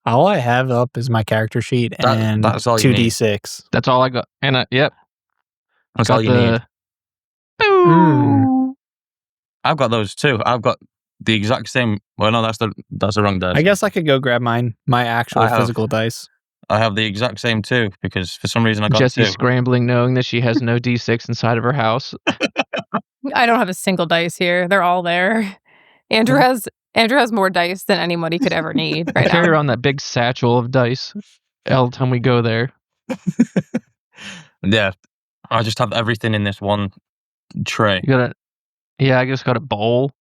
All I have up is my character sheet and that's all you 2d6. That's all I got. And yep. That's all you need. I've got those too. I've got the exact same. Well, no, that's the wrong dice. I guess I could go grab my actual physical dice. I have the exact same too, because for some reason I got Jesse two. Scrambling, knowing that she has no D6 inside of her house. I don't have a single dice here. They're all there. Andrew has more dice than anybody could ever need right now. Carry around that big satchel of dice all the time we go there. Yeah, I just have everything in this one tray. I just got a bowl.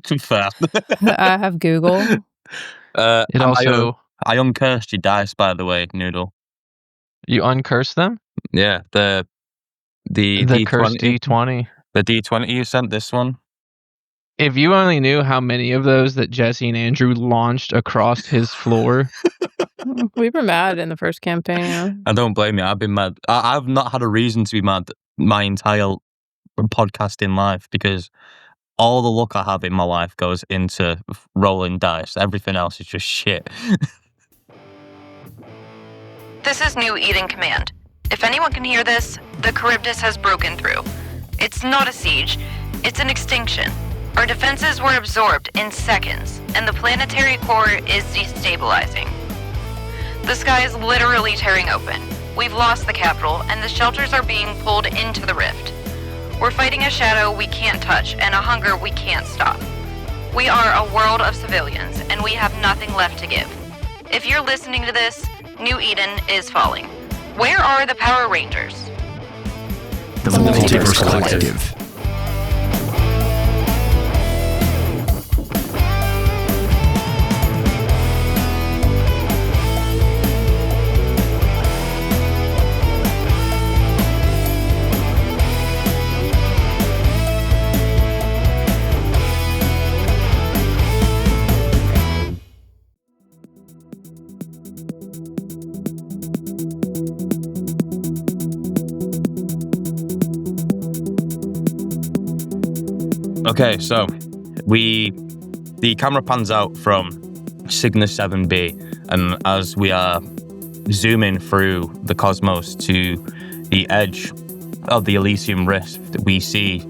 Too fast. I have Google. I uncursed your dice, by the way, Noodle. You uncurse them? Yeah, the cursed D20. The D20 you sent, this one. If you only knew how many of those that Jesse and Andrew launched across his floor. We were mad in the first campaign. Yeah. I don't blame you. I've been mad. I've not had a reason to be mad my entire podcasting life, because all the luck I have in my life goes into rolling dice. Everything else is just shit. This is New Eden Command. If anyone can hear this, the Charybdis has broken through. It's not a siege, it's an extinction. Our defenses were absorbed in seconds, and the planetary core is destabilizing. The sky is literally tearing open. We've lost the capital, and the shelters are being pulled into the rift. We're fighting a shadow we can't touch, and a hunger we can't stop. We are a world of civilians, and we have nothing left to give. If you're listening to this, New Eden is falling. Where are the Power Rangers? The Multiverse Collective. Okay, so the camera pans out from Cygnus 7b, and as we are zooming through the cosmos to the edge of the Elysium Rift, we see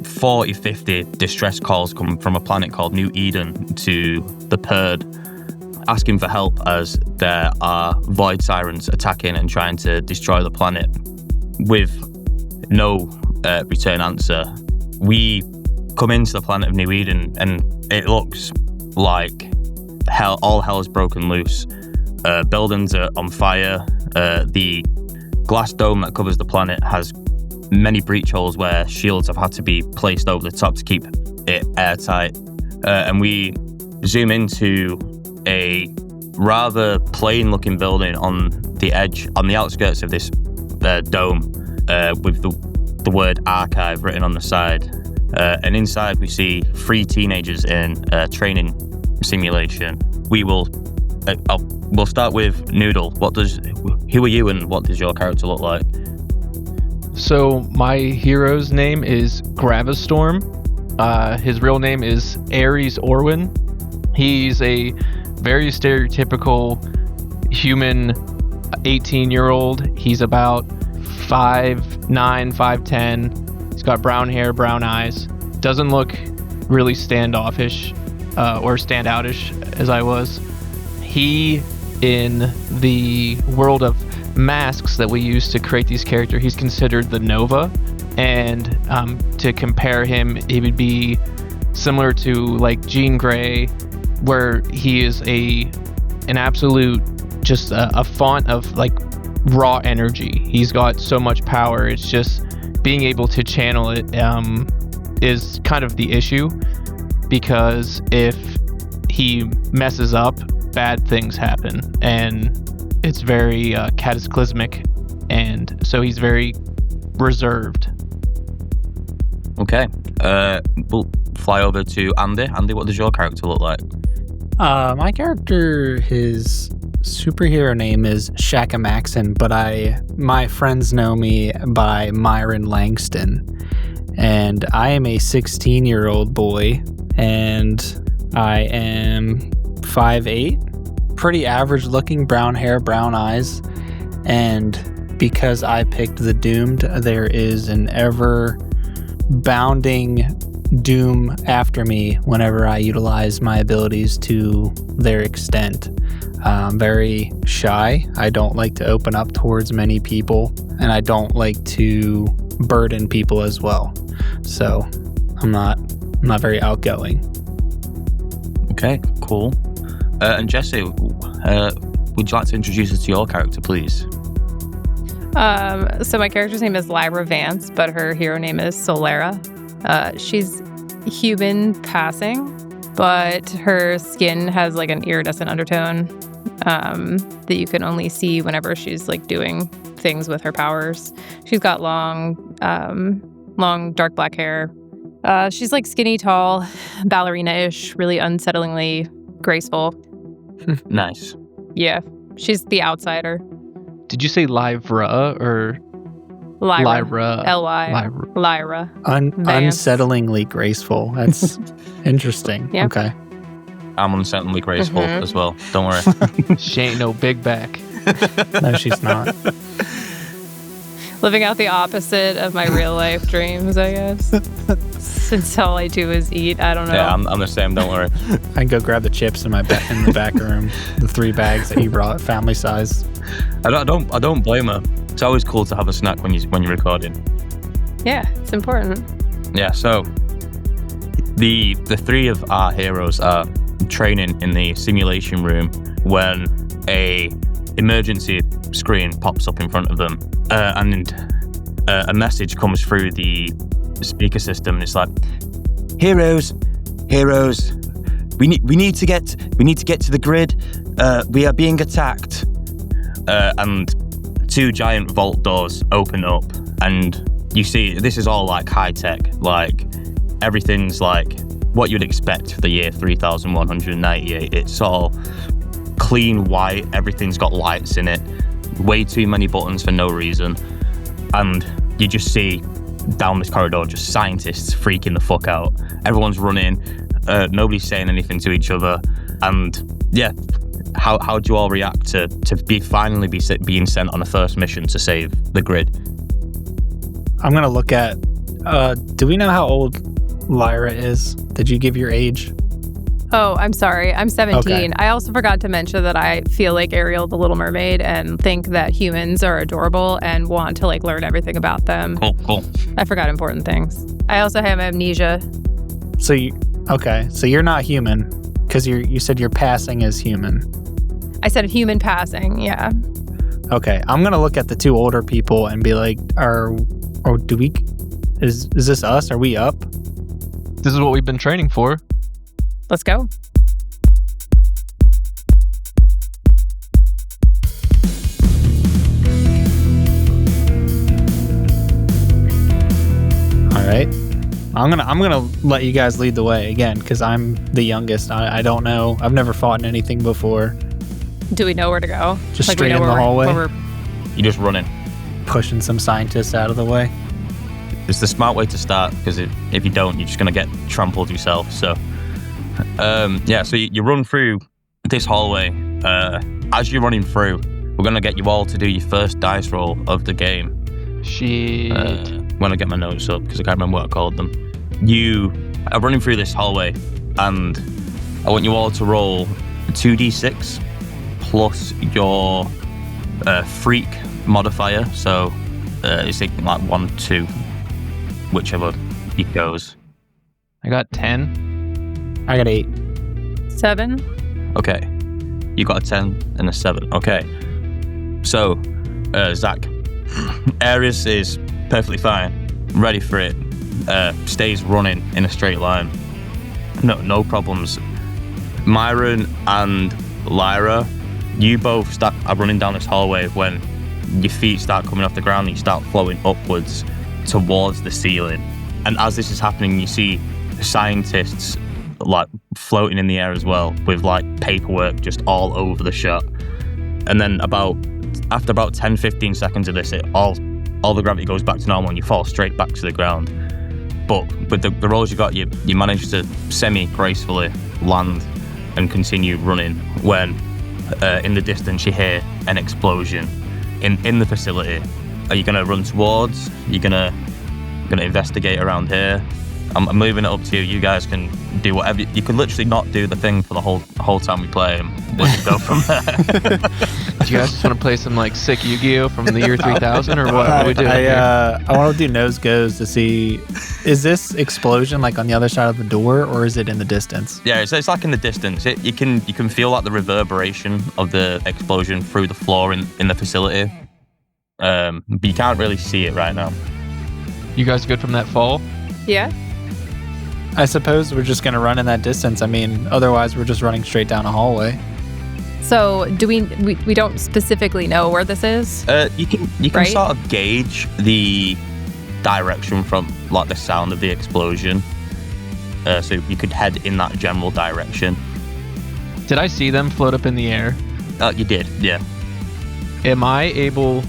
40, 50 distress calls come from a planet called New Eden to the Perd, asking for help as there are void sirens attacking and trying to destroy the planet. With no return answer, we come into the planet of New Eden, and it looks like hell. All hell is broken loose. Buildings are on fire. The glass dome that covers the planet has many breach holes where shields have had to be placed over the top to keep it airtight. And we zoom into a rather plain-looking building on the edge, on the outskirts of this dome, with the word archive written on the side. And inside we see 3 teenagers in a training simulation. We'll start with Noodle. Who are you and what does your character look like? So my hero's name is Gravistorm. His real name is Ares Orwin. He's a very stereotypical human 18-year-old. He's about 5'9", 5'10". He's got brown hair, brown eyes. Doesn't look really standoffish or standoutish as I was. He, in the world of masks that we use to create these characters, he's considered the Nova. And to compare him, he would be similar to like Jean Grey, where he is an absolute, just a font of like raw energy. He's got so much power. It's just being able to channel it is kind of the issue, because if he messes up, bad things happen, and it's very cataclysmic, and so he's very reserved. Okay, we'll fly over to Andy. Andy, what does your character look like? My character, his superhero name is Shaka Maxon, but my friends know me by Myron Langston. And I am a 16-year-old boy, and I am 5'8", pretty average looking, brown hair, brown eyes. And because I picked the Doomed, there is an ever bounding doom after me whenever I utilize my abilities to their extent. I'm very shy. I don't like to open up towards many people, and I don't like to burden people as well. So I'm not very outgoing. Okay, cool. And Jessy, would you like to introduce us to your character, please? So my character's name is Lyra Vance, but her hero name is Solera. She's human passing, but her skin has like an iridescent undertone that you can only see whenever she's like doing things with her powers. She's got long dark black hair. She's like skinny, tall, ballerina-ish, really unsettlingly graceful. Nice. Yeah, she's the outsider. Did you say Lyra or Lyra? Lyra. L-Y. Lyra. Vance. Unsettlingly graceful. That's interesting. Yeah. Okay. I'm unsettlingly graceful as well. Don't worry. She ain't no big back. No, she's not. Living out the opposite of my real life dreams, I guess. Since all I do is eat, I don't know. Yeah, I'm the same. Don't worry. I can go grab the chips in the back room. The 3 bags that he brought, family size. I don't blame her. It's always cool to have a snack when you're recording. Yeah, it's important. Yeah. So the 3 of our heroes are training in the simulation room when a emergency screen pops up in front of them, and a message comes through the speaker system. And it's like, heroes, we need to get to the grid. We are being attacked. And 2 giant vault doors open up, and you see this is all like high tech, like everything's like what you'd expect for the year 3198. It's all clean white, everything's got lights in it, way too many buttons for no reason, and you just see down this corridor just scientists freaking the fuck out. Everyone's running, nobody's saying anything to each other, and yeah. How do you all react to finally being sent on a first mission to save the grid? I'm going to look at... do we know how old Lyra is? Did you give your age? Oh, I'm sorry. I'm 17. Okay. I also forgot to mention that I feel like Ariel the Little Mermaid and think that humans are adorable and want to like learn everything about them. Cool. I forgot important things. I also have amnesia. So you're not human because you said you're passing as human. I said human passing, yeah. Okay, I'm going to look at the 2 older people and be like, is this us? Are we up? This is what we've been training for. Let's go. All right. I'm gonna let you guys lead the way again because I'm the youngest. I don't know. I've never fought in anything before. Do we know where to go? Just straight in the hallway. You're just running. Pushing some scientists out of the way. It's the smart way to start, because if you don't, you're just going to get trampled yourself. So, so you run through this hallway. As you're running through, we're going to get you all to do your first dice roll of the game. Shit. When I get my notes up, because I can't remember what I called them. You are running through this hallway, and I want you all to roll 2d6 plus your freak modifier. So it's like 1, 2, whichever it goes. I got 10. I got 8. 7. Okay. You got a 10 and a 7. Okay. So, Zach, Ares is perfectly fine, ready for it, stays running in a straight line. No problems. Myron and Lyra, you both are running down this hallway when your feet start coming off the ground and you start floating upwards towards the ceiling. And as this is happening, you see scientists like floating in the air as well, with like paperwork just all over the shot. And then after about 10-15 seconds of this, all the gravity goes back to normal and you fall straight back to the ground. But with the rolls you got, you managed to semi-gracefully land and continue running when in the distance you hear an explosion in the facility. Are you going to run towards? Are you going to investigate around here? I'm moving it up to you. You guys can do whatever. You can literally not do the thing for the whole time we play, and we'll just go from there. Do you guys just want to play some like sick Yu-Gi-Oh from the year 3000, or what are we doing here? I want to do nose goes to see, is this explosion like on the other side of the door, or is it in the distance? Yeah, it's like in the distance. You can feel like the reverberation of the explosion through the floor in the facility, but you can't really see it right now. You guys good from that fall? Yeah. I suppose we're just going to run in that distance. I mean, otherwise we're just running straight down a hallway. So do we don't specifically know where this is? You can right? sort of gauge the direction from like the sound of the explosion. So you could head in that general direction. Did I see them float up in the air? You did, yeah. Am I able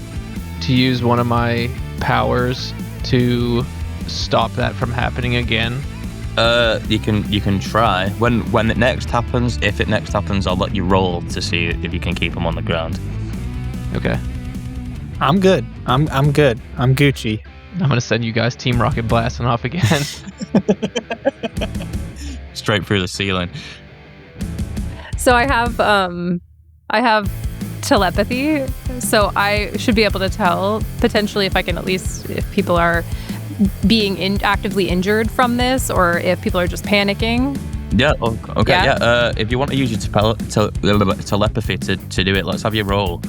to use one of my powers to stop that from happening again? You can try. When it next happens, if it next happens, I'll let you roll to see if you can keep them on the ground. Okay. I'm good. I'm good. I'm Gucci. I'm gonna send you guys Team Rocket blasting off again. Straight through the ceiling. So I have telepathy, so I should be able to tell potentially if people are being actively injured from this, or if people are just panicking. Yeah. Okay. Yeah. If you want to use your telepathy to do it, let's have you roll.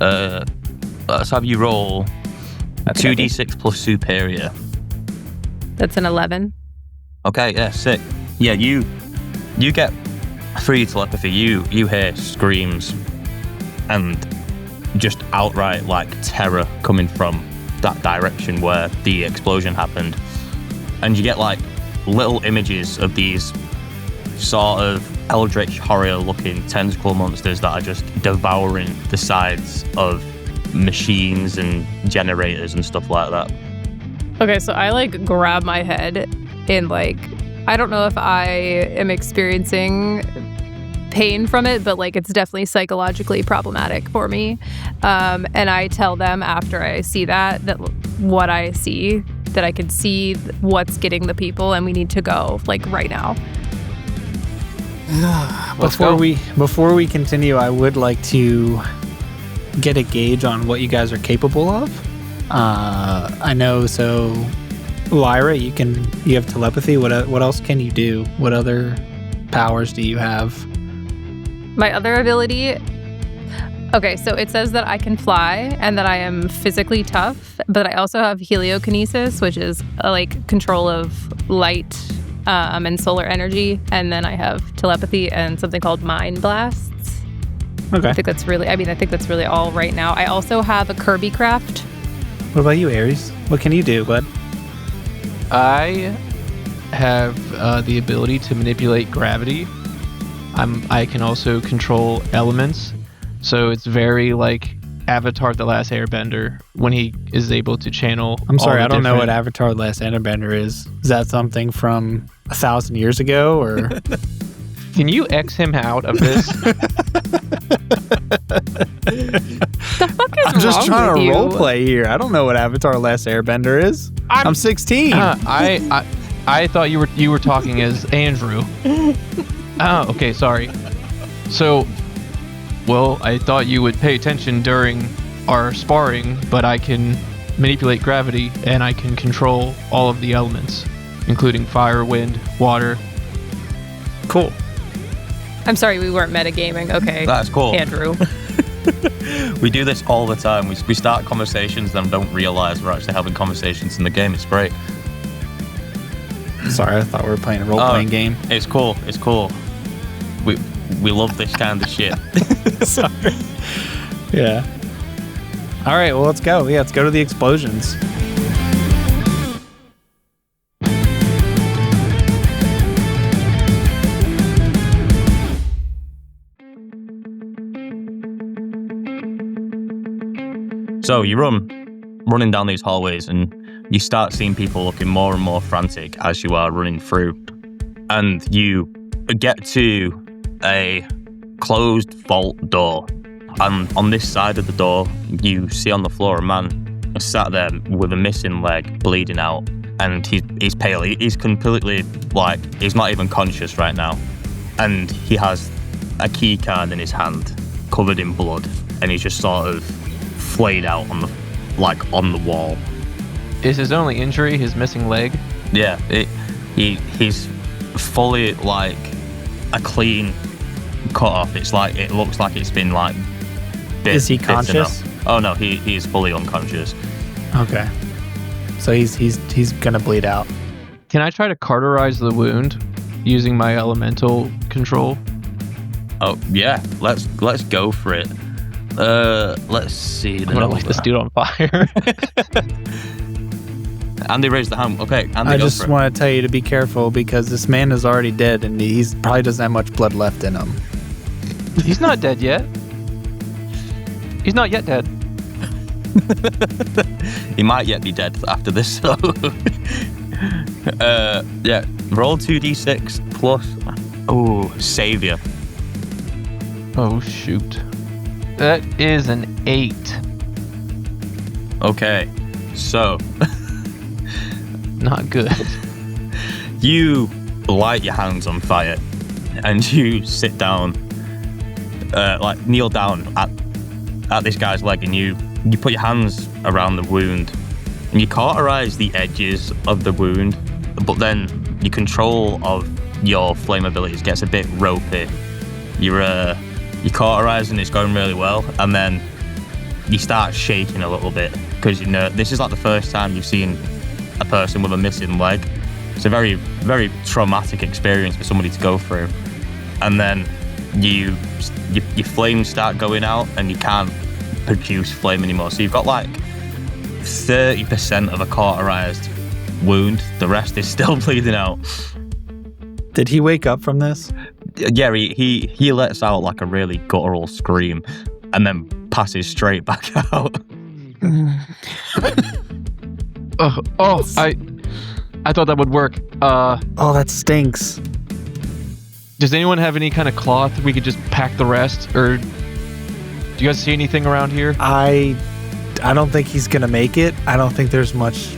Let's have you roll 2d6 plus superior. That's an 11. Okay. Yeah. Sick. Yeah. You get through your telepathy. You hear screams and just outright like terror coming from that direction where the explosion happened, and you get like little images of these sort of eldritch horror looking tentacle monsters that are just devouring the sides of machines and generators and stuff like that. Okay, so I like grab my head and like, I don't know if I am experiencing pain from it, but like it's definitely psychologically problematic for me. And I tell them after I see that what I see, that I could see what's getting the people, and we need to go like right now. Before we continue, I would like to get a gauge on what you guys are capable of. I know, so Lyra, you have telepathy. What else can you do? What other powers do you have? My other ability, okay, so it says that I can fly and that I am physically tough, but I also have heliokinesis, which is like control of light and solar energy, and then I have telepathy and something called mind blasts. Okay. I think that's really all right now. I also have a Kirby craft. What about you, Ares? What can you do, bud? I have the ability to manipulate gravity. I can also control elements, so it's very like Avatar: The Last Airbender when he is able to channel. I'm sorry, I don't know what Avatar: The Last Airbender is. Is that something from 1,000 years ago, or? Can you X him out of this? The fuck is I'm just wrong trying with to you? role play here. I don't know what Avatar: Last Airbender is. I'm 16. I thought you were talking as Andrew. Oh, okay, sorry. So, well, I thought you would pay attention during our sparring, but I can manipulate gravity and I can control all of the elements, including fire, wind, water. Cool. I'm sorry, we weren't metagaming. Okay. That's cool. Andrew. We do this all the time. We start conversations, then don't realize we're actually having conversations in the game. It's great. Sorry, I thought we were playing a role-playing game. It's cool. It's cool. We love this kind of shit. Sorry. Yeah. All right, well, let's go. Yeah, let's go to the explosions. So you running down these hallways, and you start seeing people looking more and more frantic as you are running through. And you get to a closed vault door. And on this side of the door, you see on the floor a man sat there with a missing leg, bleeding out. And he's pale. He's completely, he's not even conscious right now. And he has a key card in his hand, covered in blood. And he's just sort of flayed out on the wall. Is his only injury his missing leg? Yeah, he's fully a clean cut off. It looks like it's been Is he conscious? Oh no, he is fully unconscious. Okay. So he's gonna bleed out. Can I try to cauterize the wound using my elemental control? Oh yeah, let's go for it. Let's see. I'm gonna light this dude on fire. Andy raised the hand. Okay, Andy, I go just for it. want to tell you to be careful because this man is already dead and he's probably doesn't have much blood left in him. He's not dead yet. He's not yet dead. He might yet be dead after this. So, yeah, roll 2d6 plus. Oh, savior. Oh shoot. That is an 8. Okay, so Not good. you light your hands on fire, and you sit down, kneel down at this guy's leg, and you put your hands around the wound, and you cauterize the edges of the wound, but then your control of your flame abilities gets a bit ropey. You're cauterizing, it's going really well, and then you start shaking a little bit because this is the first time you've seen a person with a missing leg. It's a very, very traumatic experience for somebody to go through. And then your flames start going out and you can't produce flame anymore. So you've got 30% of a cauterized wound. The rest is still bleeding out. Did he wake up from this? Yeah, he lets out a really guttural scream and then passes straight back out. I thought that would work. Oh, that stinks. Does anyone have any kind of cloth we could just pack the rest? Or do you guys see anything around here? I don't think he's gonna make it. I don't think there's much.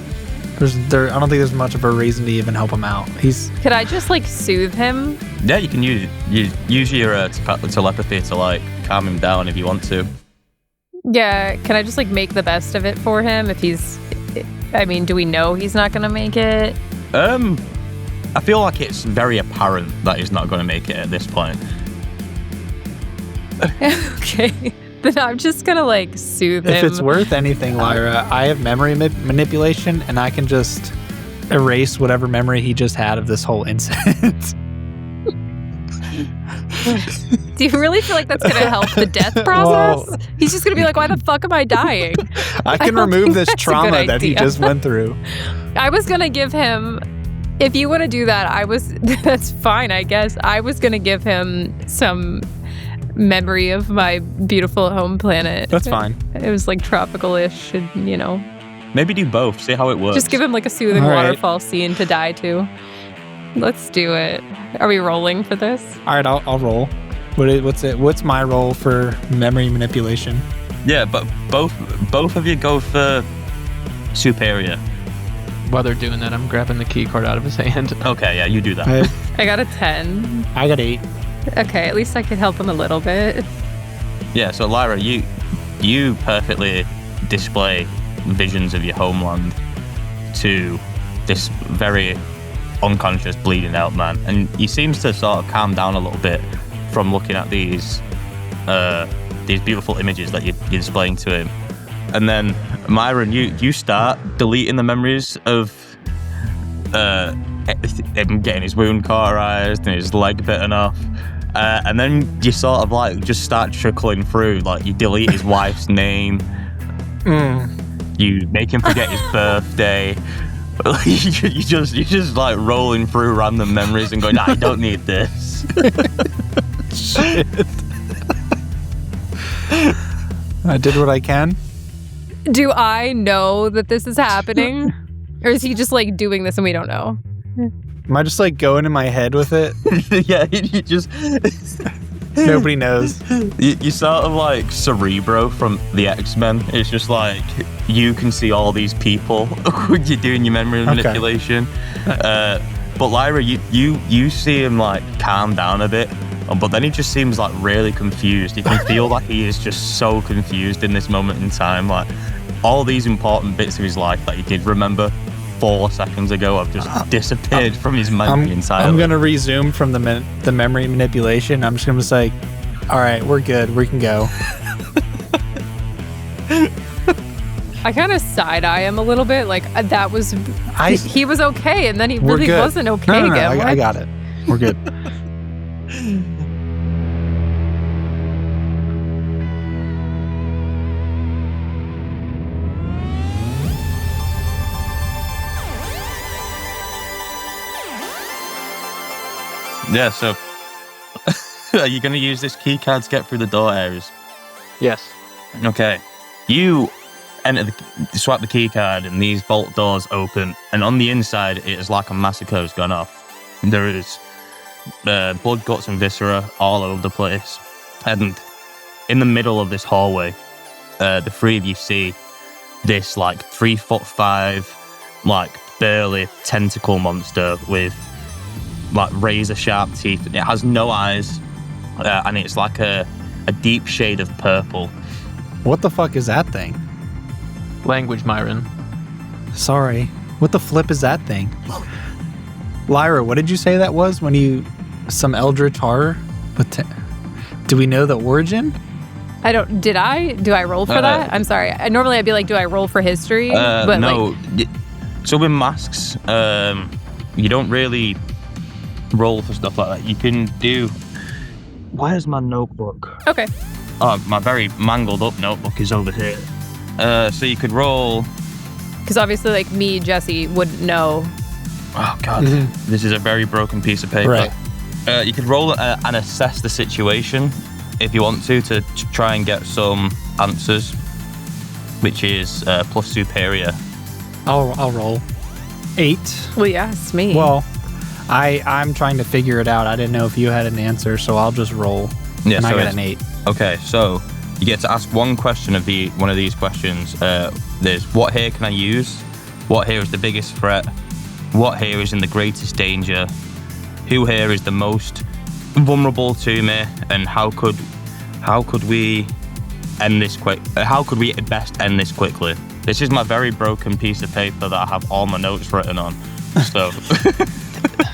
I don't think there's much of a reason to even help him out. Could I just soothe him? Yeah, you can use your telepathy to calm him down if you want to. Yeah, can I just make the best of it for him if he's... do we know he's not gonna make it? I feel like it's very apparent that he's not gonna make it at this point. Okay, then I'm just gonna soothe him. If it's worth anything, Lyra, I have memory manipulation and I can just erase whatever memory he just had of this whole incident. Do you really feel like that's gonna help the death process? Well, he's just gonna be why the fuck am I dying? I can remove this trauma that he just went through. I was gonna give him, if you want to do that, that's fine, I guess. I was gonna give him some memory of my beautiful home planet. That's fine. It was tropical-ish, and Maybe do both, see how it works. Just give him a soothing waterfall scene to die to. Let's do it. Are we rolling for this? All right, I'll roll. What's my role for memory manipulation? Yeah, but both of you go for superior. While they're doing that, I'm grabbing the key card out of his hand. Okay, yeah, you do that. I got a 10. I got 8. Okay, at least I could help him a little bit. Yeah, so Lyra, you perfectly display visions of your homeland to this very unconscious, bleeding out man, and he seems to sort of calm down a little bit from looking at these beautiful images that you're displaying to him. And then Myron, you start deleting the memories of him getting his wound cauterized and his leg bitten off, and then you sort of just start trickling through. You delete his wife's name, you make him forget his birthday. you just rolling through random memories and going, I don't need this. Shit. I did what I can. Do I know that this is happening? Or is he just doing this and we don't know? Am I just like going in my head with it? Yeah, you just... Nobody knows. You sort of like Cerebro from the X-Men. It's just like you can see all these people when you're doing your memory manipulation. But Lyra, you see him like calm down a bit, but then he just seems like really confused. You can feel like he is just so confused in this moment in time. Like all these important bits of his life that he did remember 4 seconds ago have just disappeared from his memory entirely. I'm gonna resume from the memory manipulation. I'm just gonna say, all right, we're good. We can go. I kind of side-eye him a little bit. Like, that was... he was okay, and then he really wasn't okay again. I got it. We're good. Yeah, so are you going to use this key card to get through the door, Ares? Yes. Okay. You swipe the key card and these vault doors open, and on the inside it is like a massacre has gone off. There is blood, guts and viscera all over the place. And in the middle of this hallway, the three of you see this like 3'5", like burly tentacle monster with like razor sharp teeth. It has no eyes, and it's like a deep shade of purple. What the fuck is that thing? Language, Myron. Sorry. What the flip is that thing? Lyra, what did you say that was when you... Some eldritch horror? Do we know the origin? I don't... Do I roll for that? I'm sorry. Normally I'd be like, do I roll for history? But no. So with masks, you don't really roll for stuff like that. You can do... Where's my notebook? Okay. Oh, my very mangled up notebook is over here. So you could roll... Because obviously, like, me, Jesse, wouldn't know. Oh, God. Mm-hmm. This is a very broken piece of paper. Right. You could roll and assess the situation if you want to try and get some answers, which is plus superior. I'll roll. 8. Well, yeah, it's me. Well, I'm trying to figure it out. I didn't know if you had an answer, so I'll just roll. Yeah, and so I got an 8. Okay, so you get to ask one question of one of these questions. There's what hair can I use? What hair is the biggest threat? What hair is in the greatest danger? Who here is the most vulnerable to me? And how could we end this quick? How could we at best end this quickly? This is my very broken piece of paper that I have all my notes written on. So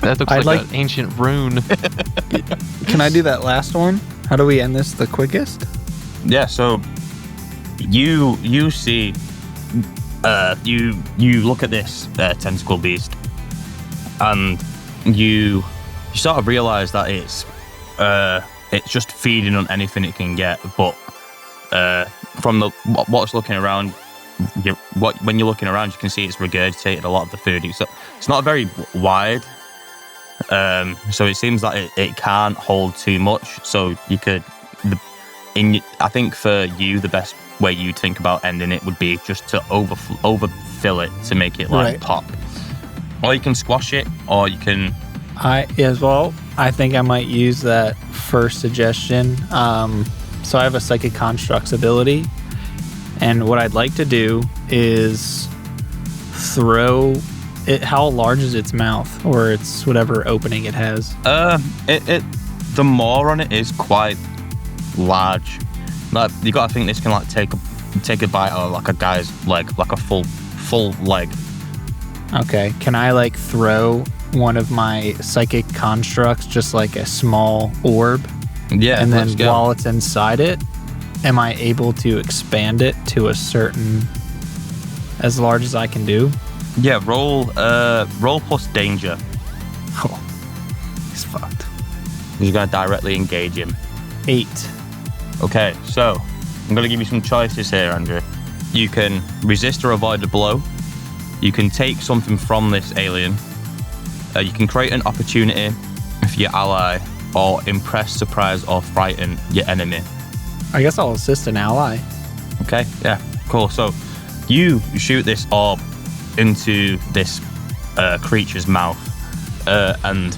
that looks like an ancient rune. Can I do that last one? How do we end this the quickest? Yeah. So you see, you look at this tentacle beast, and you sort of realize that it's just feeding on anything it can get. But from what's looking around, when you're looking around, you can see it's regurgitated a lot of the food. It's not very wide, so it seems like it can't hold too much. So you could, I think for you, the best way you'd think about ending it would be just to overfill it to make it like pop. Or you can squash it, or you can... I think I might use that first suggestion. So I have a Psychic Constructs ability, and what I'd like to do is throw it... How large is its mouth, or its whatever opening it has? The maw on it is quite large. Like, you gotta think this can like take a bite out of like a guy's leg, like a full leg. Okay, can I like throw one of my Psychic Constructs, just like a small orb? Yeah, and then while it's inside it, am I able to expand it to a certain, as large as I can do? Yeah, roll plus danger. Oh, he's fucked. You're gonna directly engage him. 8. Okay, so I'm gonna give you some choices here, Andrew. You can resist or avoid a blow. You can take something from this alien. You can create an opportunity for your ally, or impress, surprise, or frighten your enemy. I guess I'll assist an ally. Okay, yeah, cool. So you shoot this orb into this creature's mouth. and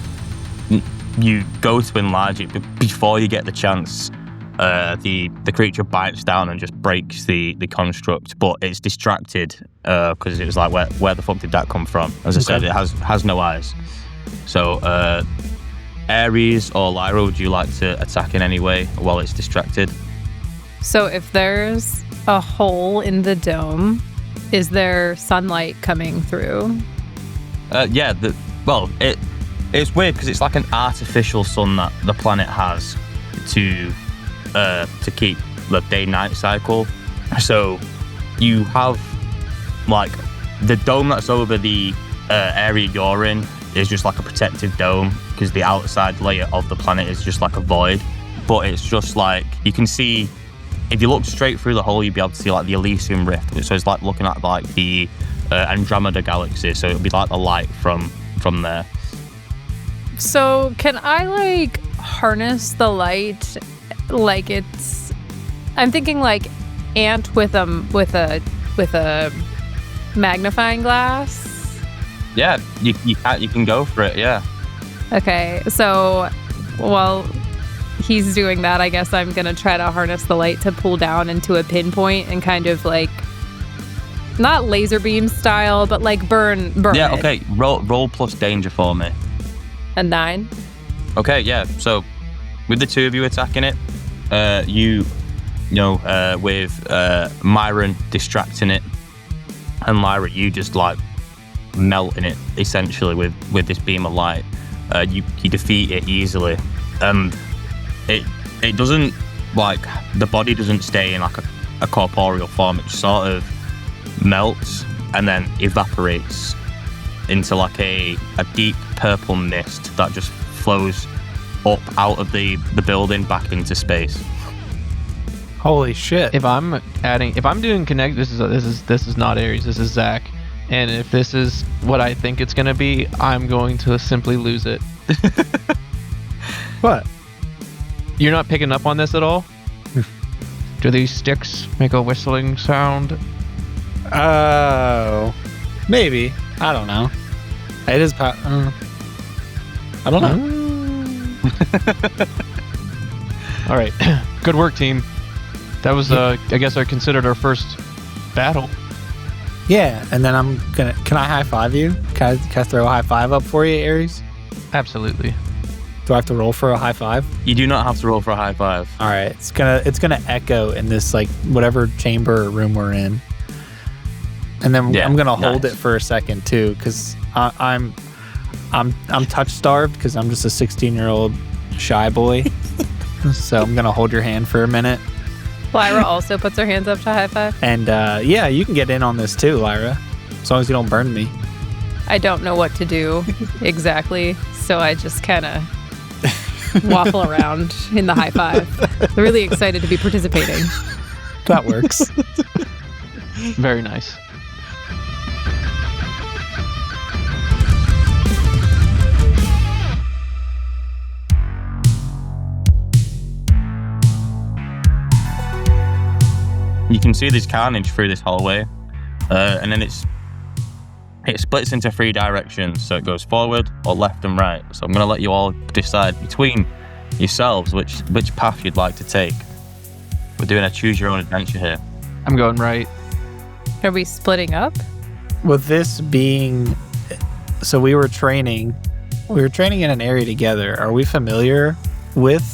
you go to enlarge it, but before you get the chance, the creature bites down and just breaks the construct, but it's distracted because it was like, where the fuck did that come from? As I said, it has no eyes. So Ares or Lyra, would you like to attack in any way while it's distracted? So if there's a hole in the dome, is there sunlight coming through? Yeah. It's weird because it's like an artificial sun that the planet has to keep the day-night cycle. So you have like the dome that's over the area you're in is just like a protective dome because the outside layer of the planet is just like a void. But it's just like you can see. If you look straight through the hole, you'd be able to see like the Elysium Rift. So it's like looking at like the Andromeda Galaxy. So it'd be like the light from there. So can I like harness the light like it's? I'm thinking like ant with a magnifying glass. Yeah, you can go for it. Yeah. Okay, so while he's doing that, I guess I'm gonna try to harness the light to pull down into a pinpoint and kind of like not laser beam style, but like burn. Yeah. it. Okay. Roll plus danger for me. A 9. Okay. Yeah. So with the two of you attacking it, with Myron distracting it, and Lyra, you just like melting it essentially with this beam of light. You defeat it easily, and it doesn't like the body doesn't stay in like a corporeal form. It sort of melts and then evaporates into like a deep purple mist that just flows up out of the building back into space. Holy shit. If I'm doing connect, this is not Ares, this is Zach. And if this is what I think it's gonna be, I'm going to simply lose it. What? You're not picking up on this at all? Do these sticks make a whistling sound? Oh, maybe. I don't know. It is. I don't know. All right. Good work, team. That was, I guess, considered our first battle. Yeah, and then I'm gonna. Can I high five you? Can I throw a high five up for you, Ares? Absolutely. Do I have to roll for a high five? You do not have to roll for a high five. All right, it's gonna echo in this like whatever chamber or room we're in, and then I'm gonna hold it for a second too, because I'm touch starved because I'm just a 16-year-old shy boy. So I'm gonna hold your hand for a minute. Lyra also puts her hands up to high five. And yeah, you can get in on this too, Lyra, as long as you don't burn me. I don't know what to do exactly, so I just kind of waffle around in the high five. Really excited to be participating. That works. Very nice. You can see there's carnage through this hallway, and then it splits into 3 directions. So it goes forward or left and right. So I'm going to let you all decide between yourselves which path you'd like to take. We're doing a choose your own adventure here. I'm going right. Are we splitting up? With this being, so we were training in an area together. Are we familiar with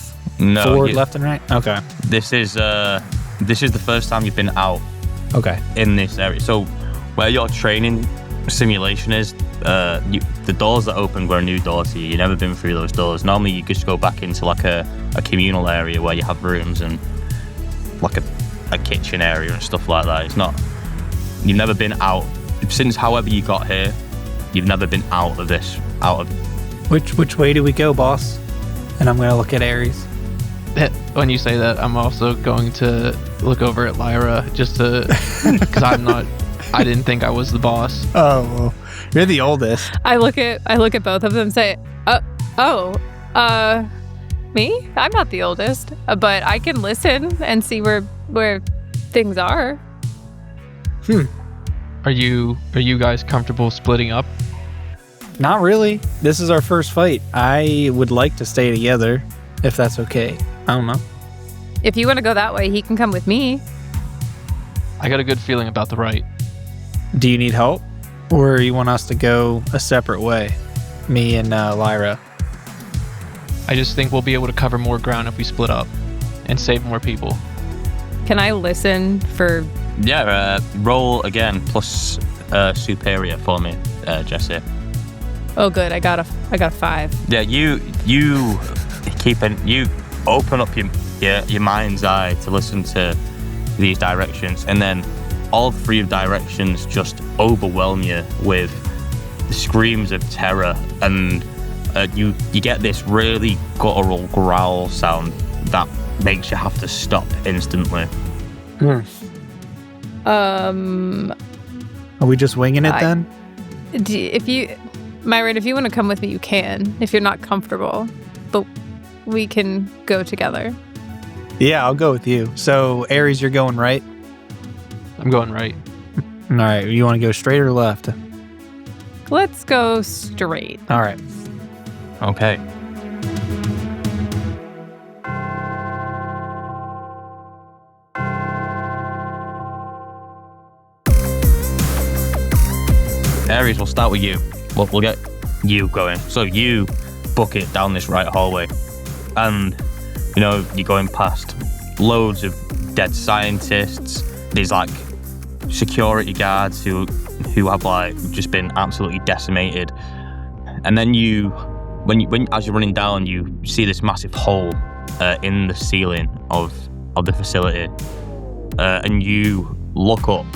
forward, left, and right? Okay. This is the first time you've been out. Okay. In this area. So where your training simulation is, the doors that opened were a new door to you. You've never been through those doors. Normally you just go back into like a communal area where you have rooms and like a kitchen area and stuff like that. It's not, you've never been out since however you got here. You've never been out of this. Which way do we go, boss? And I'm gonna look at Ares. When you say that, I'm also going to look over at Lyra just to, because I didn't think I was the boss. Oh, well, you're the oldest. I look at both of them and say, me? I'm not the oldest, but I can listen and see where things are. Are you guys comfortable splitting up? Not really. This is our first fight. I would like to stay together, if that's okay. I don't know. If you want to go that way, he can come with me. I got a good feeling about the right. Do you need help? Or you want us to go a separate way? Me and Lyra. I just think we'll be able to cover more ground if we split up and save more people. Can I listen for... Yeah, roll again plus superior for me, Jessy. Oh, good. I got a 5. Yeah, you open up your mind's eye to listen to these directions, and then all 3 of directions just overwhelm you with screams of terror, and you get this really guttural growl sound that makes you have to stop instantly. Are we just winging it then? Myron, if you want to come with me, you can. If you're not comfortable, but we can go together. Yeah, I'll go with you. So, Ares, you're going right? I'm going right. All right, you want to go straight or left? Let's go straight. All right. Okay. Ares, we'll start with you. We'll get you going. So you book it down this right hallway, and you're going past loads of dead scientists. There's like security guards who have like just been absolutely decimated. And then as you're running down, you see this massive hole in the ceiling of the facility, and you look up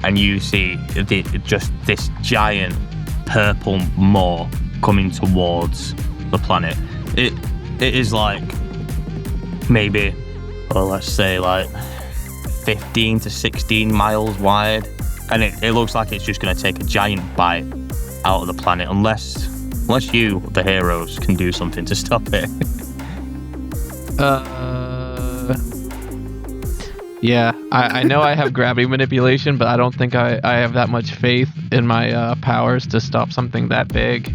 and you see just this giant purple maw coming towards the planet. It is like maybe, let's say like 15 to 16 miles wide, and it looks like it's just going to take a giant bite out of the planet unless you, the heroes, can do something to stop it. Yeah, I know I have gravity manipulation, but I don't think I have that much faith in my powers to stop something that big.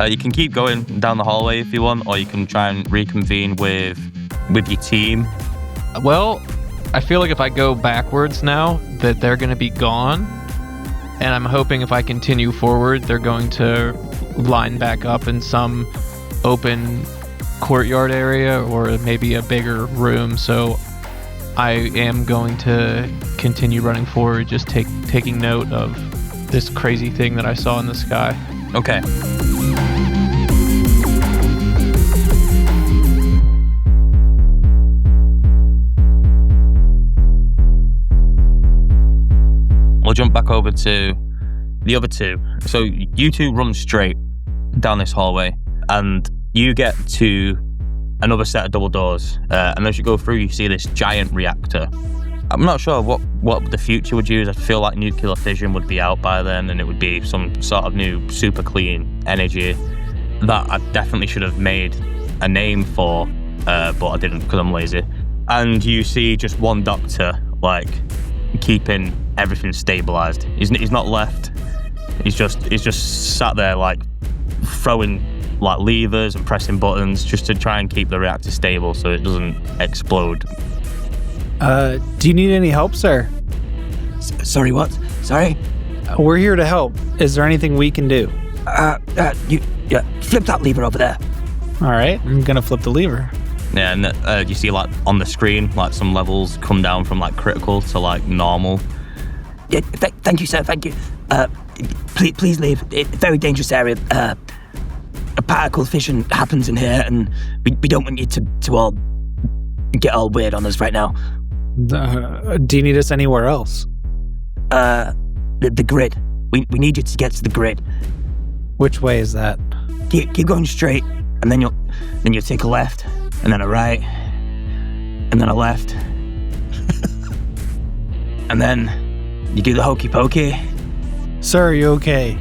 You can keep going down the hallway if you want, or you can try and reconvene with your team. Well, I feel like if I go backwards now, that they're going to be gone. And I'm hoping if I continue forward, they're going to line back up in some open courtyard area or maybe a bigger room. So I am going to continue running forward, just taking note of this crazy thing that I saw in the sky. Okay. We'll jump back over to the other 2. So you 2 run straight down this hallway, and you get to another set of double doors, and as you go through, you see this giant reactor. I'm not sure what the future would use. I feel like nuclear fission would be out by then, and it would be some sort of new super clean energy that I definitely should have made a name for, but I didn't because I'm lazy. And you see just one doctor like keeping everything stabilized. He's not left. He's just sat there like throwing like levers and pressing buttons just to try and keep the reactor stable so it doesn't explode. Do you need any help, sir? Sorry, what? Sorry? We're here to help. Is there anything we can do? You flip that lever over there. All right, I'm gonna flip the lever. Yeah, and you see like on the screen like some levels come down from like critical to like normal. Yeah, thank you, sir. Thank you. Please leave. It's a very dangerous area. A particle fission happens in here, and we don't want you to all get all weird on us right now. Do you need us anywhere else? The grid. We need you to get to the grid. Which way is that? Keep going straight, and then you'll take a left, and then a right, and then a left, and then you do the hokey pokey. Sir, are you okay?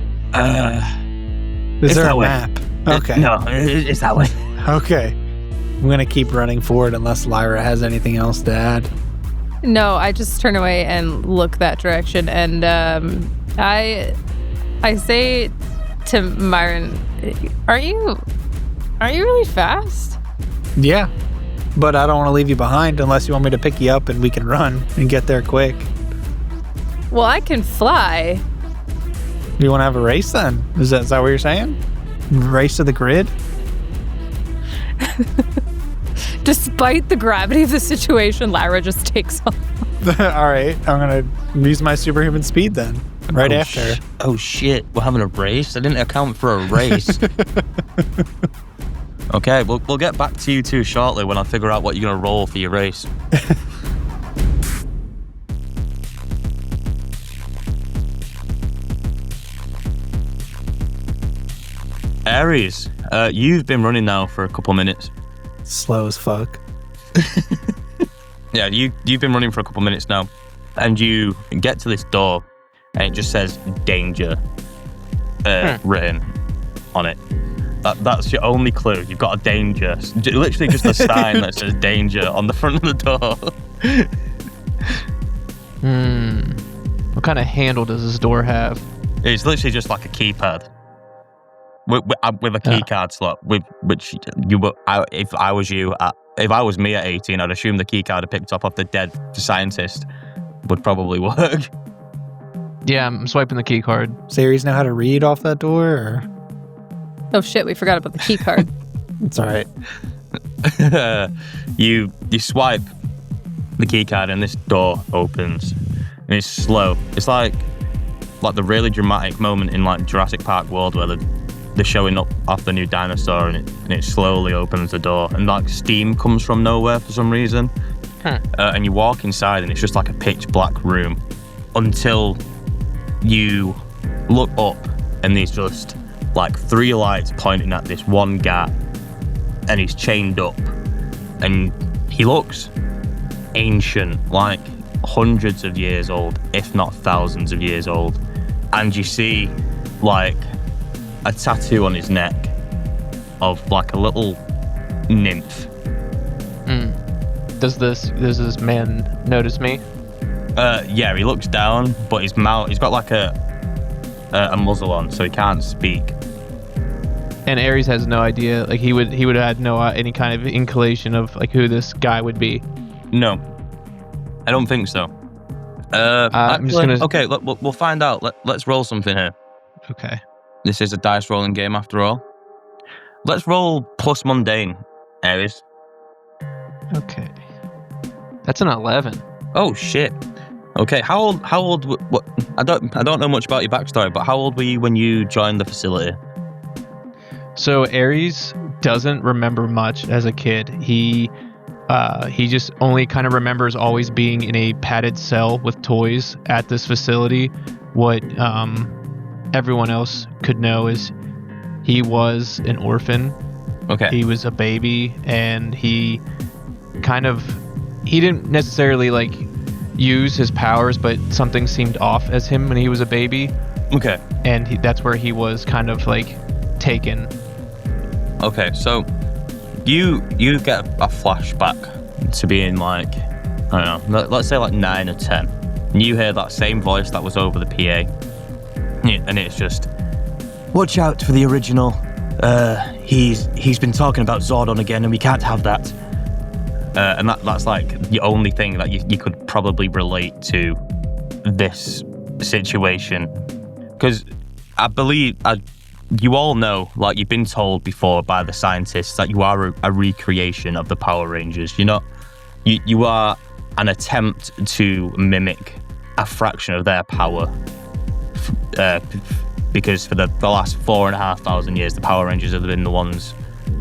Is there a map? Okay. No, it's that way. Okay. I'm going to keep running forward unless Lyra has anything else to add. No, I just turn away and look that direction, and I say to Myron, are you really fast? Yeah, but I don't want to leave you behind unless you want me to pick you up and we can run and get there quick. Well, I can fly. Do you want to have a race then? Is that what you're saying? Race to the grid? Despite the gravity of the situation, Lara just takes off. All right, I'm going to use my superhuman speed then, right after. Oh shit, we're having a race? I didn't account for a race. Okay, we'll get back to you two shortly when I figure out what you're going to roll for your race. Aries, you've been running now for a couple minutes. Slow as fuck. Yeah, you've been running for a couple minutes now, and you get to this door, and it just says danger written on it. That's your only clue. You've got a danger. Literally just a sign that says danger on the front of the door. What kind of handle does this door have? It's literally just like a keypad. With a key card slot, which you would. If I was me at 18, I'd assume the key card I picked up off the dead scientist would probably work. Yeah, I'm swiping the key card. Ceres know how to read off that door? Or? Oh shit, we forgot about the key card. It's all right. You swipe the key card and this door opens. And it's slow. It's like the really dramatic moment in like Jurassic Park World where they're showing up off the new dinosaur and it slowly opens the door and like steam comes from nowhere for some reason. And you walk inside and it's just like a pitch black room until you look up and there's just like 3 lights pointing at this one guy and he's chained up and he looks ancient, like hundreds of years old, if not thousands of years old. And you see like a tattoo on his neck of like a little nymph. Does this man notice me? Yeah, he looks down, but his mouth, he's got like a muzzle on, so he can't speak. And Ares has no idea. Like he would have had no any kind of inclination of like who this guy would be. No, I don't think so. I'm just gonna. Okay, look, we'll find out. Let's roll something here. Okay. This is a dice rolling game after all. Let's roll plus mundane, Ares. Okay. That's an 11. Oh shit. Okay, how old? What? I don't know much about your backstory, but how old were you when you joined the facility? So Ares doesn't remember much as a kid. He just only kind of remembers always being in a padded cell with toys at this facility. What everyone else could know is he was an orphan. Okay. He was a baby, and he didn't necessarily like use his powers, but something seemed off as him when he was a baby. Okay. And that's where he was kind of like taken. Okay, so you get a flashback to being like, I don't know, let's say like 9 or 10. And you hear that same voice that was over the PA. And it's just, Watch out for the original. He's been talking about Zordon again, and we can't have that. and that's like the only thing that you could probably relate to this situation. Because I believe, you all know, like you've been told before by the scientists, that you are a recreation of the Power Rangers. You're not, you are an attempt to mimic a fraction of their power. Because for the last 4,500 years, the Power Rangers have been the ones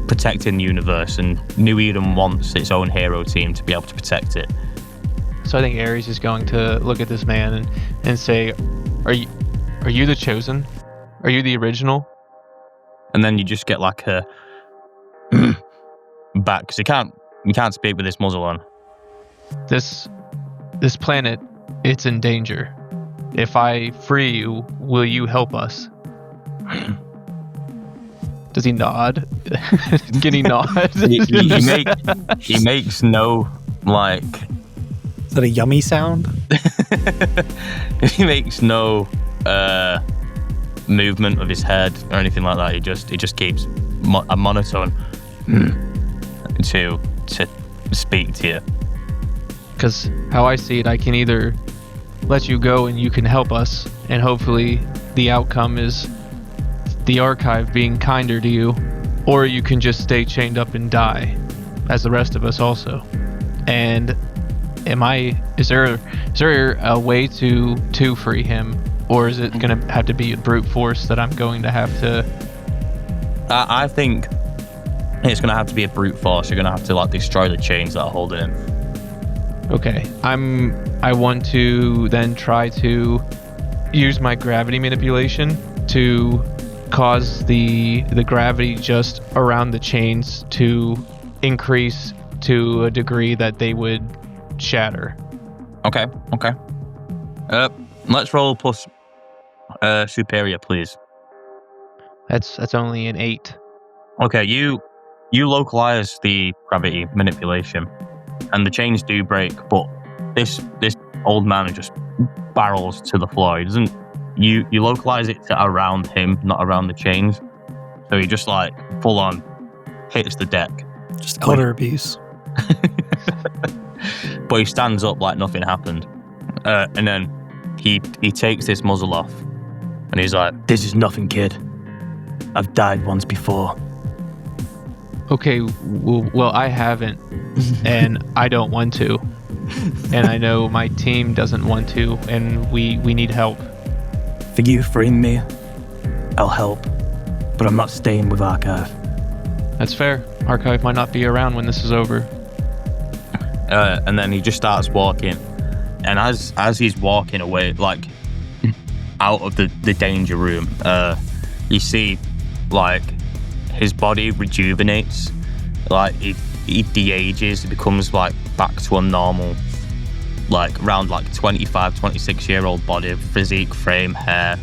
protecting the universe, and New Eden wants its own hero team to be able to protect it. So I think Ares is going to look at this man and say, Are you the chosen? Are you the original? And then you just get like a back, because you can't speak with this muzzle on. This planet, it's in danger. If I free you, will you help us? Does he nod? Can he nod? He makes no, like... Is that a yummy sound? He makes no movement of his head or anything like that. He just keeps a monotone to speak to you. Because how I see it, I can either let you go and you can help us, and hopefully the outcome is the archive being kinder to you, or you can just stay chained up and die, as the rest of us also. And is there a way to free him, or is it gonna have to be a brute force that I'm going to have to? I think it's gonna have to be a brute force. You're gonna have to destroy the chains that are holding him. Okay, I want to then try to use my gravity manipulation to cause the gravity just around the chains to increase to a degree that they would shatter. Okay. Let's roll plus superior, please. That's only an 8. Okay, you localize the gravity manipulation, and the chains do break, but this old man just barrels to the floor. He doesn't. You localize it to around him, not around the chains. So he just full on hits the deck. Just elder abuse. But he stands up like nothing happened, and then he takes this muzzle off, and he's like, This is nothing, kid. I've died once before. Okay, well, I haven't, and I don't want to, and I know my team doesn't want to, and we need help. For you freeing me, I'll help, but I'm not staying with Archive. That's fair. Archive might not be around when this is over. And then he just starts walking, and as he's walking away, out of the danger room, you see his body rejuvenates, he de-ages, he becomes back to a normal, around 25, 26 year old body, physique, frame, hair,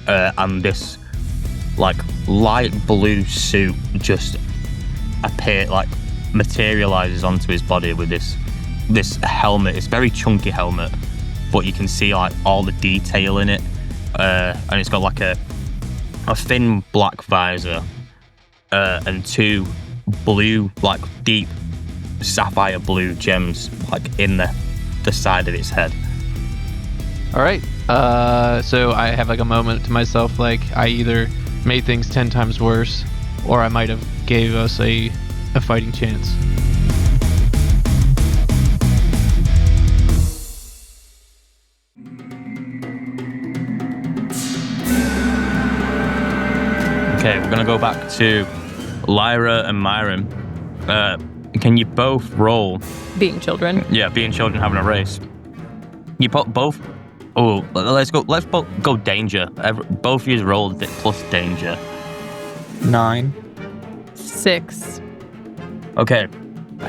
and this light blue suit just materializes onto his body with this helmet. It's a very chunky helmet, but you can see all the detail in it, and it's got a thin black visor, and 2 blue, deep sapphire blue gems in the side of its head. All right. So I have a moment to myself, I either made things 10 times worse, or I might have gave us a fighting chance. Okay, we're gonna go back to Lyra and Myron. Can you both roll? Being children. Yeah, being children having a race. You both. Oh, let's go. Let's both go danger. Both of you rolled plus danger. 9. 6. Okay,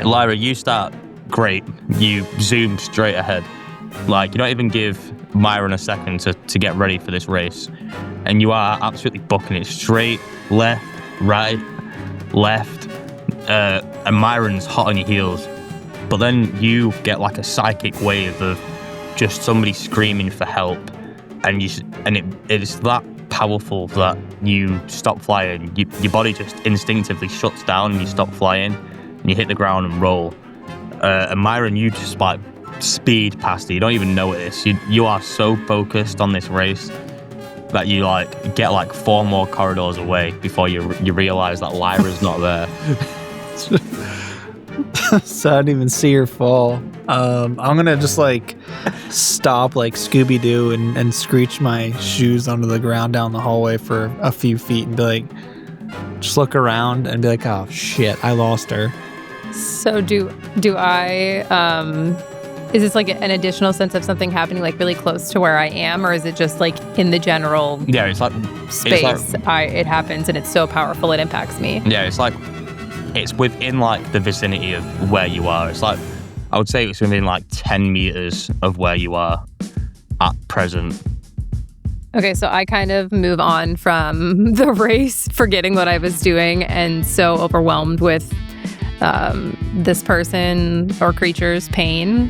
Lyra, you start great. You zoom straight ahead. You don't even give Myron a second to get ready for this race, and you are absolutely booking it straight, left, right, left, and Myron's hot on your heels. But then you get a psychic wave of just somebody screaming for help, and it is that powerful that you stop flying. Your body just instinctively shuts down, and you stop flying, and you hit the ground and roll. And Myron, you just speed past it. You don't even know it is. You are so focused on this race that you get 4 more corridors away before you realize that Lyra's not there. So I didn't even see her fall. I'm gonna just stop Scooby-Doo and screech my shoes onto the ground down the hallway for a few feet and be just look around and be oh shit, I lost her. So do I, is this an additional sense of something happening really close to where I am, or is it just in the general Yeah, it's space it happens and it's so powerful it impacts me? Yeah, it's within the vicinity of where you are. It's I would say it's within 10 meters of where you are at present. Okay, so I kind of move on from the race, forgetting what I was doing, and so overwhelmed with this person or creature's pain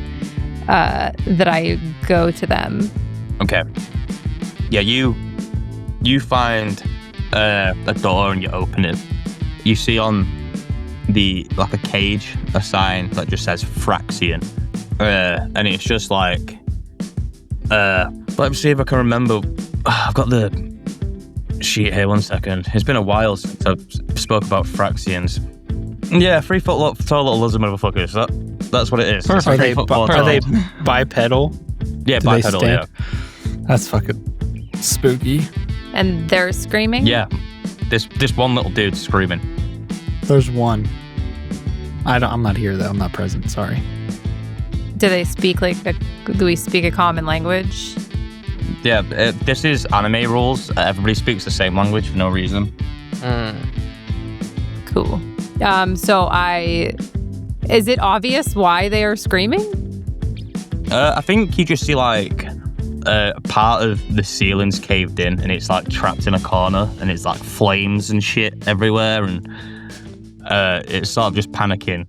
that I go to them. Okay. Yeah, you you find a door and you open it. You see on like a cage, a sign that just says Fraxian. And it's just like, let me see if I can remember. I've got the sheet here, 1 second. It's been a while since I've spoke about Fraxians. Yeah, 3 foot tall little lizard motherfuckers. That's what it is. Are they bipedal? Yeah, Do they bipedal, stand? yeah. That's fucking spooky. And they're screaming? Yeah. This one little dude's screaming. There's one. I'm not here though. I'm not present. Sorry. Do they speak do we speak a common language? Yeah, this is anime rules. Everybody speaks the same language for no reason. Cool. Is it obvious why they are screaming? I think you just see like part of the ceiling's caved in and it's like trapped in a corner and it's like flames and shit everywhere and it's sort of just panicking.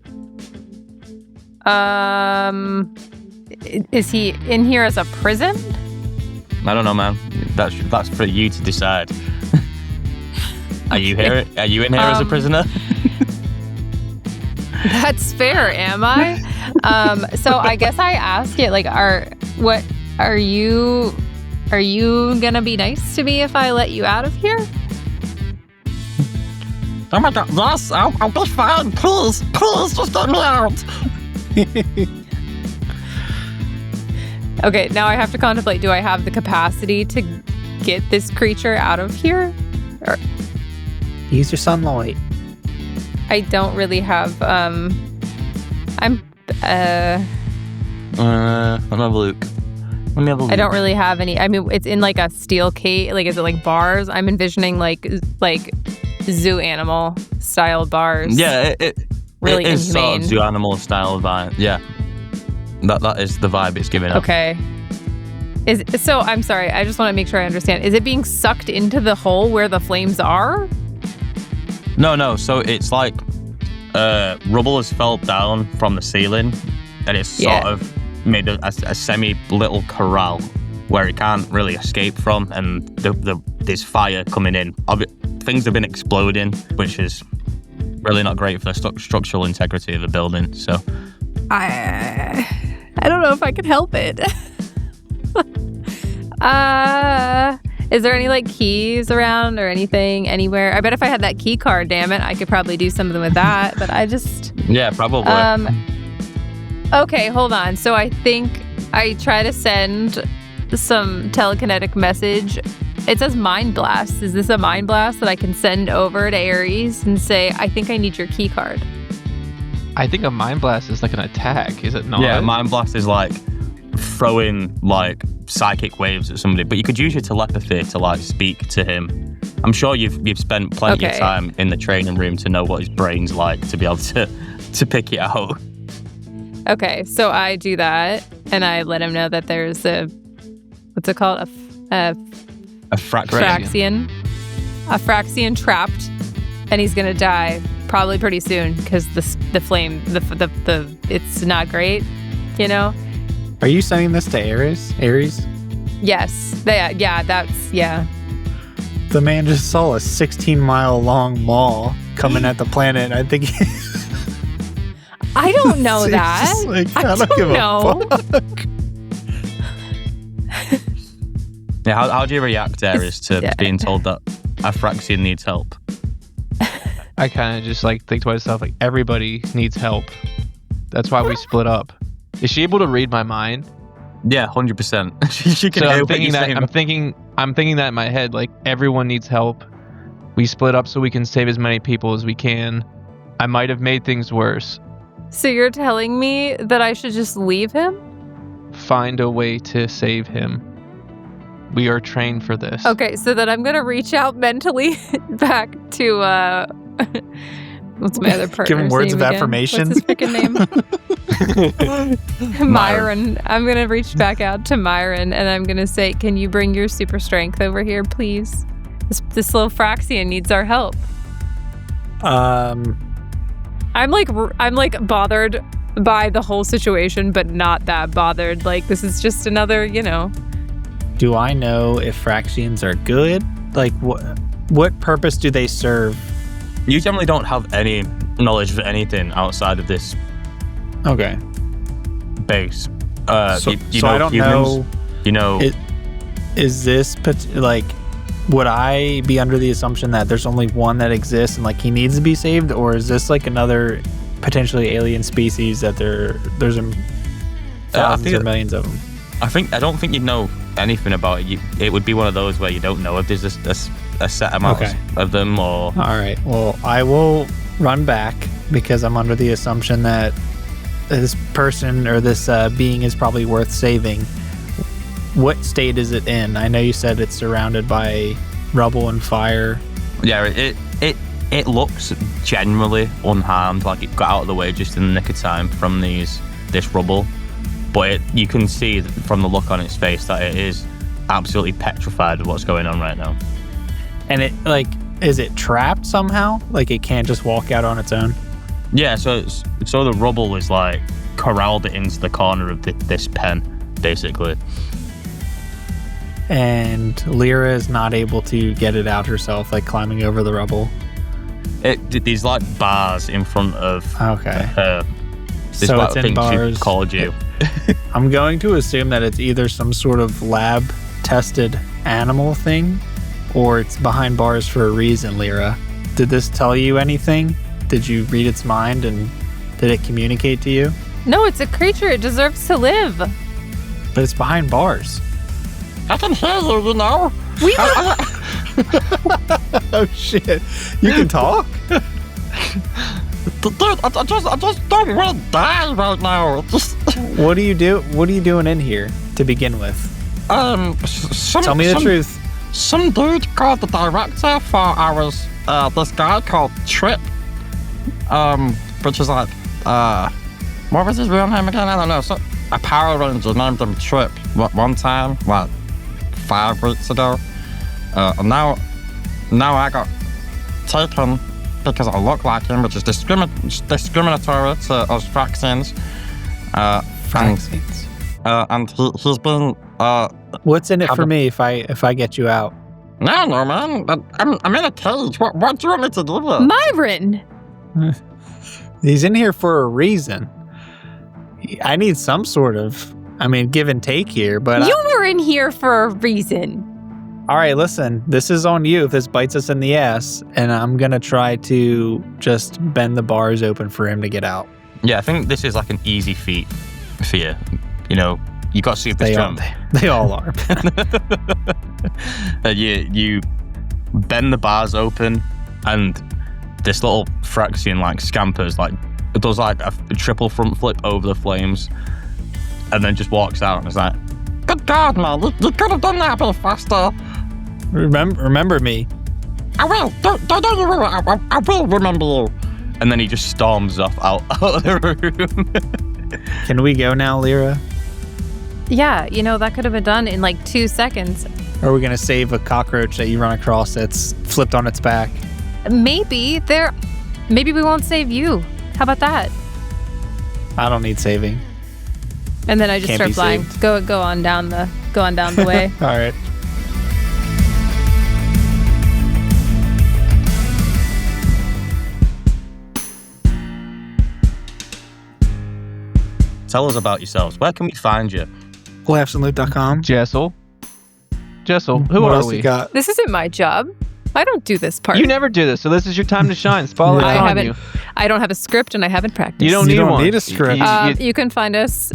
Is he in here as a prison? I don't know, man. That's for you to decide. Are you here? Are you in here as a prisoner? That's fair, am I? So I guess I ask it, like, are you gonna be nice to me if I let you out of here? Oh my god, yes, I'll be fine. Please, just let me out. Okay, now I have to contemplate, do I have the capacity to get this creature out of here? Or Use your sunlight. I don't really have, Let me have a look. I don't really have any. I mean, it's in like a steel cage. Like, is it like bars? I'm envisioning like zoo animal style bars. Yeah, really it is inhumane. sort of zoo animal style vibe. Yeah, that is the vibe it's giving up. Okay. So I'm sorry. I just want to make sure I understand. Is it being sucked into the hole where the flames are? No. So it's like rubble has fell down from the ceiling, and it's sort of made a semi-little corral where it can't really escape from, and there's fire coming in. Things have been exploding, which is really not great for the structural integrity of the building. So I don't know if I can help it. Is there any like keys around or anything anywhere? I bet if I had that key card, damn it, I could probably do something with that. But I just probably. Okay, hold on. So I think I try to send some telekinetic message. It says mind blast. Is this a mind blast that I can send over to Ares and say, I think I need your key card? I think a mind blast is like an attack, is it not? Yeah, mind blast is like throwing like psychic waves at somebody, but you could use your telepathy to like speak to him. I'm sure you've spent plenty of time in the training room to know what his brain's like to be able to pick it out. Okay, so I do that, and I let him know that there's what's it called? A Fraxian. A Fraxian trapped, and he's gonna die probably pretty soon because the flame, it's not great, you know? Are you sending this to Ares? Yes. Yeah. The man just saw a 16-mile long mall coming at the planet. I think I don't know that. Like, I don't give know. a fuck. Yeah, how do you react, Ares, to being told that Aphraxian needs help? I kind of just like think to myself, like, everybody needs help. That's why we split up. Is she able to read my mind? Yeah, 100%. She can. So hear I'm what thinking you're that saying. I'm thinking that in my head, like, everyone needs help. We split up so we can save as many people as we can. I might have made things worse. So you're telling me that I should just leave him? Find a way to save him. We are trained for this. Okay, so then I'm gonna reach out mentally back to what's my other partner's Give him words name of again? affirmation. What's his freaking name? Myron. I'm gonna reach back out to Myron and I'm gonna say, can you bring your super strength over here, please? This little Fraxian needs our help. I'm like bothered by the whole situation, but not that bothered. Like, this is just another, Do I know if Fraxians are good like what purpose do they serve? You generally don't have any knowledge of anything outside of this Okay. base. So know I don't humans, know. You know, Is this like? Would I be under the assumption that there's only one that exists and like he needs to be saved, or is this like another potentially alien species that there's thousands or millions of them? I don't think you'd know anything about it. It would be one of those where you don't know if there's a set amount of them or... All right. Well, I will run back because I'm under the assumption that this person or this being is probably worth saving. What state is it in? I know you said it's surrounded by rubble and fire. Yeah, it looks generally unharmed, like it got out of the way just in the nick of time from this rubble. But you can see from the look on its face that it is absolutely petrified of what's going on right now. And it is it trapped somehow? Like it can't just walk out on its own? Yeah, so the rubble is like corralled it into the corner of this pen, basically. And Lyra is not able to get it out herself, like climbing over the rubble. These like bars in front of her. So it's in bars. She called you. I'm going to assume that it's either some sort of lab-tested animal thing, or it's behind bars for a reason, Lyra. Did this tell you anything? Did you read its mind, and did it communicate to you? No, it's a creature. It deserves to live. But it's behind bars. I can hear you, you know. Oh shit! You can talk? Dude, I just don't want to die right now. What do you do? What are you doing in here to begin with? Tell me the truth. Some dude called the director for ours. This guy called Trip. Which is like, what was his real name again? I don't know. So a Power Ranger named him Trip. One time, 5 weeks ago. And now I got taken because I look like him, which is discriminatory to us vaccines. Vaccines. And he's been. What's in it for me if I get you out? No, man. I'm in a cage. What do you want me to do with it? Myron! He's in here for a reason. I need some sort of, give and take here, but... You were in here for a reason. All right, listen. This is on you if this bites us in the ass, and I'm going to try to just bend the bars open for him to get out. Yeah, I think this is like an easy feat for you. You know, you got super strength. They all are. You bend the bars open, and this little Phyrexian like scampers, like it does like a triple front flip over the flames, and then just walks out and is like, Good God, man, you could have done that a bit faster. Remember me. I will. Don't you worry. I will remember you. And then he just storms off out of the room. Can we go now, Lyra? Yeah, that could have been done in like 2 seconds. Or are we going to save a cockroach that you run across that's flipped on its back? Maybe we won't save you. How about that? I don't need saving. And then I just start flying. Go on down the way. All right. Tell us about yourselves. Where can we find you? Laughsandloot.com. Jessel, who What are else we? you got? This isn't my job. I don't do this part. You never do this, so this is your time to shine. Spotlight's on you. I don't have a script and I haven't practiced. You don't need a script. You can find us.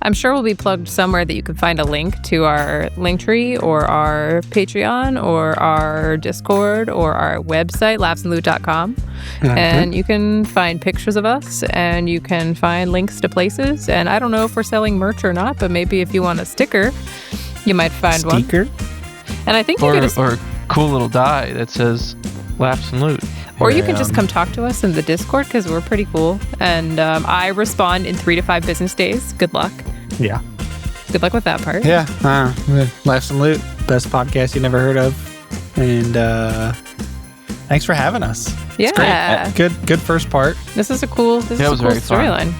I'm sure we'll be plugged somewhere that you can find a link to our Linktree or our Patreon or our Discord or our website, laughsandloot.com. And you can find pictures of us and you can find links to places. And I don't know if we're selling merch or not, but maybe if you want a sticker, you might find one. And I think you get or a cool little die that says Laughs and Loot. Or you can just come talk to us in the Discord because we're pretty cool. And I respond in 3 to 5 business days. Good luck. Yeah. Good luck with that part. Yeah. Laughs and Loot, best podcast you never heard of. And thanks for having us. Yeah. It's great. Good first part. This is a cool storyline.